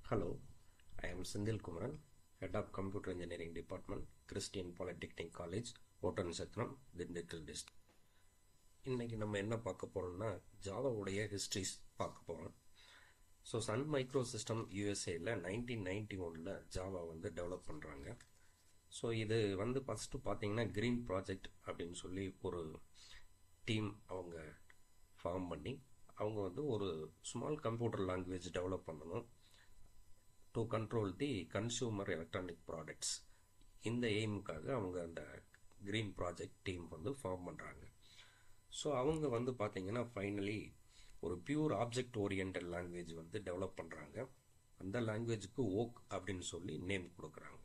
Hello, I am Sindhil Kumaran, Head of Computer Engineering Department, Christian Polytechnic College, Ottanisatram, Dindigul District. இன்னைக்கு நம்ம என்ன பார்க்க போறோம்னா ஜாவாவுடைய histories பார்க்க போறோம். ஸோ சன் மைக்ரோ சிஸ்டம் யூஎஸ்ஏல 1991ல் ஜாவா வந்து டெவலப் பண்ணுறாங்க. ஸோ இது வந்து ஃபஸ்ட்டு பார்த்தீங்கன்னா க்ரீன் ப்ராஜெக்ட் அப்படின்னு சொல்லி ஒரு டீம் அவங்க ஃபார்ம் பண்ணி அவங்க வந்து ஒரு ஸ்மால் கம்ப்யூட்டர் லாங்குவேஜ் டெவலப் பண்ணணும் to control the consumer electronic products. இந்த எய்முக்காக அவங்க அந்த க்ரீன் ப்ராஜெக்ட் டீம் வந்து ஃபார்ம் பண்ணுறாங்க. ஸோ அவங்க வந்து பார்த்தீங்கன்னா ஃபைனலி ஒரு பியூர் ஆப்ஜெக்ட் ஓரியன்ட் லாங்குவேஜ் வந்து டெவலப் பண்ணுறாங்க. அந்த லாங்குவேஜுக்கு ஓக் அப்படின்னு சொல்லி நேம் கொடுக்குறாங்க.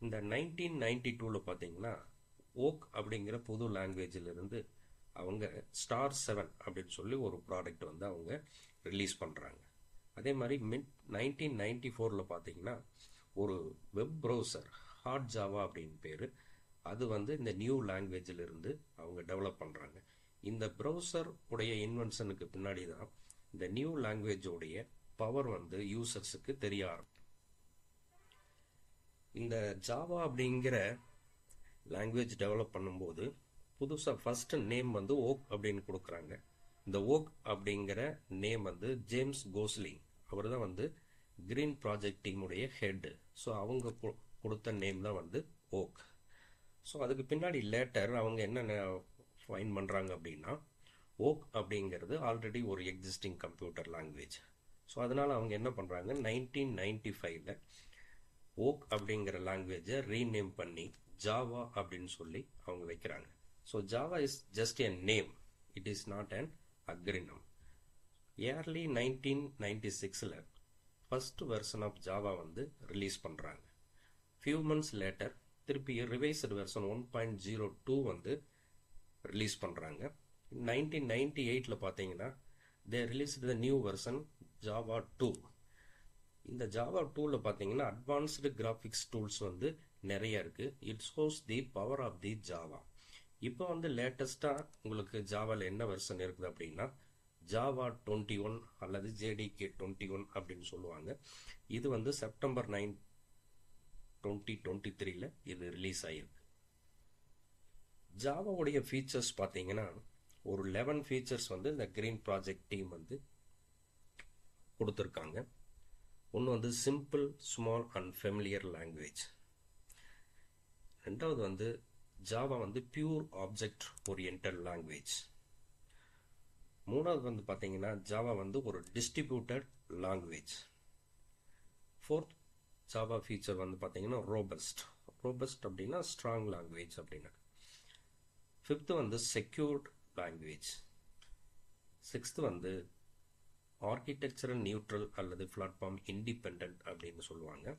இந்த 1992ல் பார்த்தீங்கன்னா ஓக் அப்படிங்கிற புது லாங்குவேஜிலிருந்து அவங்க ஸ்டார் 7 அப்படின்னு சொல்லி ஒரு ப்ராடக்ட் வந்து அவங்க ரிலீஸ் பண்ணுறாங்க. அதே மாதிரி மிட் 1994ல் பார்த்தீங்கன்னா ஒரு வெப் ப்ரௌசர் ஹாட் ஜாவா அப்படின்னு பேர், அது வந்து இந்த நியூ லாங்குவேஜில் இருந்து அவங்க டெவலப் பண்ணுறாங்க. இந்த ப்ரௌசர் உடைய இன்வென்ஷனுக்கு பின்னாடி தான் இந்த நியூ லாங்குவேஜோடைய பவர் வந்து யூசர்ஸுக்கு தெரிய ஆரம்பிக்கும். இந்த ஜாவா அப்படிங்கிற லாங்குவேஜ் டெவலப் பண்ணும்போது புதுசாக ஃபர்ஸ்ட் நேம் வந்து ஓக் அப்படின்னு கொடுக்குறாங்க. இந்த ஓக் அப்படிங்கிற நேம் வந்து ஜேம்ஸ் கோஸ்லிங், அவர் தான் வந்து கிரீன் ப்ராஜெக்ட் டீமுடைய ஹெட். ஸோ அவங்க கொடுத்த நேம் தான் வந்து ஓக். ஸோ அதுக்கு பின்னாடி லேட்டர் அவங்க என்ன ஃபைன் பண்ணுறாங்க அப்படின்னா ஓக் அப்படிங்கிறது ஆல்ரெடி ஒரு எக்ஸிஸ்டிங் கம்ப்யூட்டர் லாங்குவேஜ். ஸோ அதனால் அவங்க என்ன பண்ணுறாங்க 1995ல் ஓக் அப்படிங்கிற லாங்குவேஜை ரீநேம் பண்ணி ஜாவா அப்படின்னு சொல்லி அவங்க வைக்கிறாங்க. So Java is just a name, it is not an acronym. Early 1996ல் ஃபர்ஸ்ட் வெர்ஷன் ஆஃப் ஜாவா வந்து ரிலீஸ் பண்ணுறாங்க. ஃபியூ மந்த்ஸ் லேட்டர் திருப்பி ரிவைஸ்டு வெர்ஷன் 1.02 வந்து ரிலீஸ் பண்ணுறாங்க. 1998ல் பார்த்தீங்கன்னா they released the new version Java 2. இந்த ஜாவா 2ல் பார்த்தீங்கன்னா அட்வான்ஸ்டு கிராஃபிக்ஸ் டூல்ஸ் வந்து நிறைய இருக்குது. It shows the power of the Java. இப்போ வந்து லேட்டஸ்ட்டாக உங்களுக்கு ஜாவாவில் என்ன வெர்ஷன் இருக்குது அப்படின்னா ஜாவா 21 அல்லது ஜேடிகே 21 அப்படின்னு சொல்லுவாங்க. இது வந்து செப்டம்பர் 9, 2023ல் இது ரிலீஸ் ஆகிருக்கு. ஜாவாவுடைய ஃபீச்சர்ஸ் பார்த்தீங்கன்னா ஒரு 11 ஃபீச்சர்ஸ் வந்து இந்த கிரீன் ப்ராஜெக்ட் டீம் வந்து கொடுத்துருக்காங்க. ஒன்று வந்து simple, small and familiar language. ரெண்டாவது வந்து ஜாவா வந்து பியூர் ஆப்ஜெக்ட் ஓரியன்டட் லாங்குவேஜ். மூணாவது வந்து பார்த்தீங்கன்னா ஜாவா வந்து ஒரு distributed language. Fourth Java feature வந்து பார்த்தீங்கன்னா ரோபஸ்ட். ரோபஸ்ட் அப்படின்னா ஸ்ட்ராங் லாங்குவேஜ் அப்படின்னா. ஃபிஃப்த்து வந்து செக்யூர்ட் லாங்குவேஜ். சிக்ஸ்த்து வந்து ஆர்கிடெக்சரல் நியூட்ரல் அல்லது பிளாட்ஃபார்ம் இண்டிபெண்ட் அப்படின்னு சொல்லுவாங்க.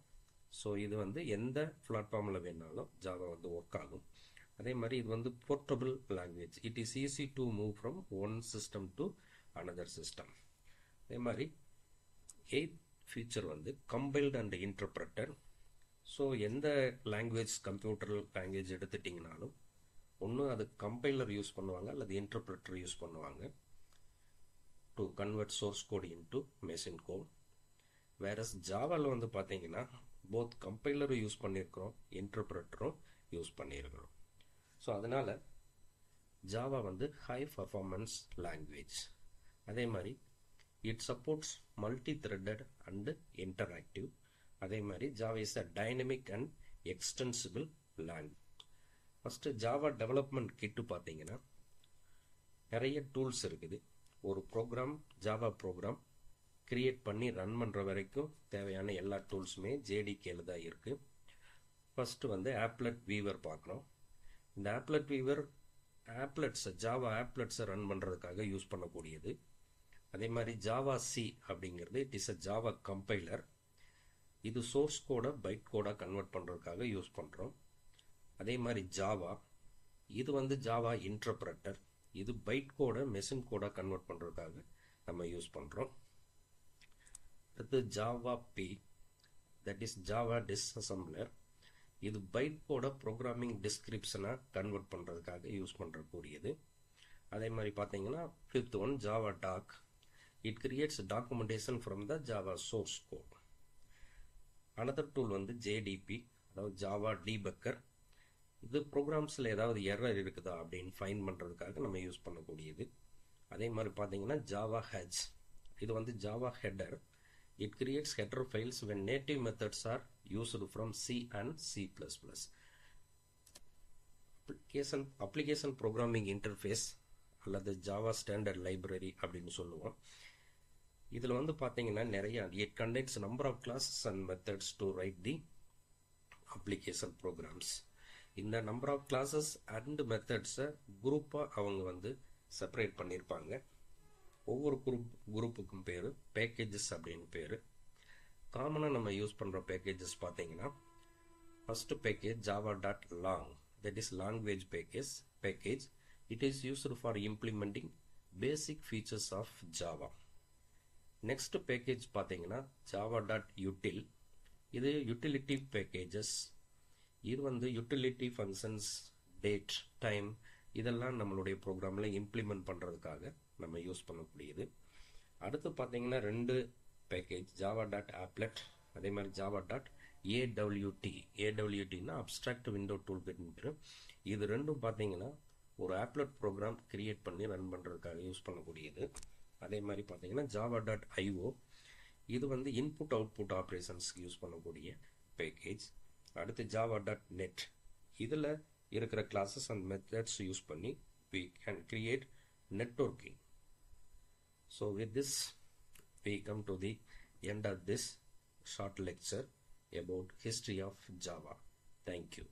ஸோ இது வந்து எந்த பிளாட்ஃபார்மில் வேணாலும் ஜாவா வந்து ஒர்க் ஆகும். அதே மாதிரி இது வந்து portable language. It is easy to move from one system to another system. அதே மாதிரி எய்த் ஃபீச்சர் வந்து கம்பைல்டு அண்ட் இன்டர்பிரட்டட். ஸோ எந்த லாங்குவேஜ் கம்ப்யூட்டர் லாங்குவேஜ் எடுத்துட்டிங்கனாலும் ஒன்று அது கம்பைலர் யூஸ் பண்ணுவாங்க அல்லது இன்டர்பிரட்டர் யூஸ் பண்ணுவாங்க to convert source code into machine code. Whereas ஜாவாவில் வந்து பார்த்தீங்கன்னா போத் கம்பைலரும் யூஸ் பண்ணியிருக்கிறோம், இன்டர்பிரட்டரும் யூஸ் பண்ணியிருக்கிறோம். ஸோ அதனால் ஜாவா வந்து ஹை பர்ஃபார்மன்ஸ் லாங்குவேஜ். அதே மாதிரி it supports multi threaded and interactive. அதே மாதிரி Java is a dynamic and extensible language. First Java development kit பார்த்தீங்கன்னா நிறைய டூல்ஸ் இருக்குது. ஒரு ப்ரோக்ராம் ஜாவா ப்ரோக்ராம் கிரியேட் பண்ணி ரன் பண்ணுற வரைக்கும் தேவையான எல்லா டூல்ஸுமே ஜேடிகேல தான் இருக்குது. ஃபஸ்ட்டு வந்து ஆப்லெட் வீவர் பார்க்குறோம். இந்த ஆப்லெட் வீவர் ஆப்லெட்ஸை ஜாவா ஆப்லெட்ஸை ரன் பண்ணுறதுக்காக யூஸ் பண்ணக்கூடியது. அதே மாதிரி ஜாவா சி அப்படிங்கிறது it is a Java compiler. இது சோர்ஸ் கோடை பைட் கோடாக கன்வெர்ட் பண்ணுறதுக்காக யூஸ் பண்ணுறோம். அதே மாதிரி ஜாவா இது வந்து ஜாவா இன்டர்பிரட்டர். இது பைட் கோடை மெஷின் கோடாக கன்வெர்ட் பண்ணுறதுக்காக நம்ம யூஸ் பண்ணுறோம். அடுத்து Java P, that is Java disassembler. இது பைட் கோட ப்ரோக்ராமிங் டிஸ்கிரிப்ஷனாக கன்வெர்ட் பண்ணுறதுக்காக யூஸ் பண்ணுறக்கூடியது. அதே மாதிரி பார்த்தீங்கன்னா fifth one Java doc. It creates documentation from the Java source code. Another tool வந்து ஜேடிபி, அதாவது ஜாவா டீபக்கர். இது ப்ரோக்ராம்ஸில் ஏதாவது எரர் இருக்குதா அப்படின்னு ஃபைன் பண்ணுறதுக்காக நம்ம யூஸ் பண்ணக்கூடியது. அதே மாதிரி பார்த்தீங்கன்னா ஜாவா ஹெட்ஸ், இது வந்து Java header. It creates header files when native methods are used from C and C++. Application programming interface அல்லது ஜாவா ஸ்டாண்டர்ட் லைப்ரரி அப்படின்னு சொல்லுவோம். இதில் வந்து பார்த்தீங்கன்னா நிறைய it contains number of classes and methods to write the application programs. இந்த number of classes and மெத்தட்ஸை குரூப்பாக அவங்க வந்து செப்பரேட் பண்ணியிருப்பாங்க. ஒவ்வொரு குரூப்புக்கும் பேர் பேக்கேஜஸ் அப்படின்னு பேர். காமனாக நம்ம யூஸ் பண்ணுற பேக்கேஜஸ் பார்த்தீங்கன்னா first package java.lang, that is language package. It is used for implementing basic features of Java. Next package பார்த்தீங்கன்னா java.util, இது utility packages. இது வந்து யூட்டிலிட்டி ஃபங்க்ஷன்ஸ், டேட், டைம் இதெல்லாம் நம்மளுடைய ப்ரோக்ராமில் இம்ப்ளிமெண்ட் பண்ணுறதுக்காக நம்ம யூஸ் பண்ணக்கூடியது. அடுத்து பார்த்தீங்கன்னா ரெண்டு பேக்கேஜ் java.applet, அதே மாதிரி java.awt. AWTனா அப்ஸ்ட்ராக்ட் விண்டோ டூல் கிட். இது ரெண்டும் பார்த்தீங்கன்னா ஒரு ஆப்லெட் ப்ரோக்ராம் கிரியேட் பண்ணி ரன் பண்ணுறதுக்காக யூஸ் பண்ணக்கூடியது. அதே மாதிரி பார்த்தீங்கன்னா java.io, இது வந்து இன்புட் அவுட்புட் ஆப்ரேஷன்ஸ்க்கு யூஸ் பண்ணக்கூடிய பேக்கேஜ். அடுத்து java.net, இதில் இருக்கிற கிளாஸஸ் அண்ட் மெத்தட்ஸ் யூஸ் பண்ணி we can create networking. So with this we come to the end of this short lecture about history of Java. Thank you.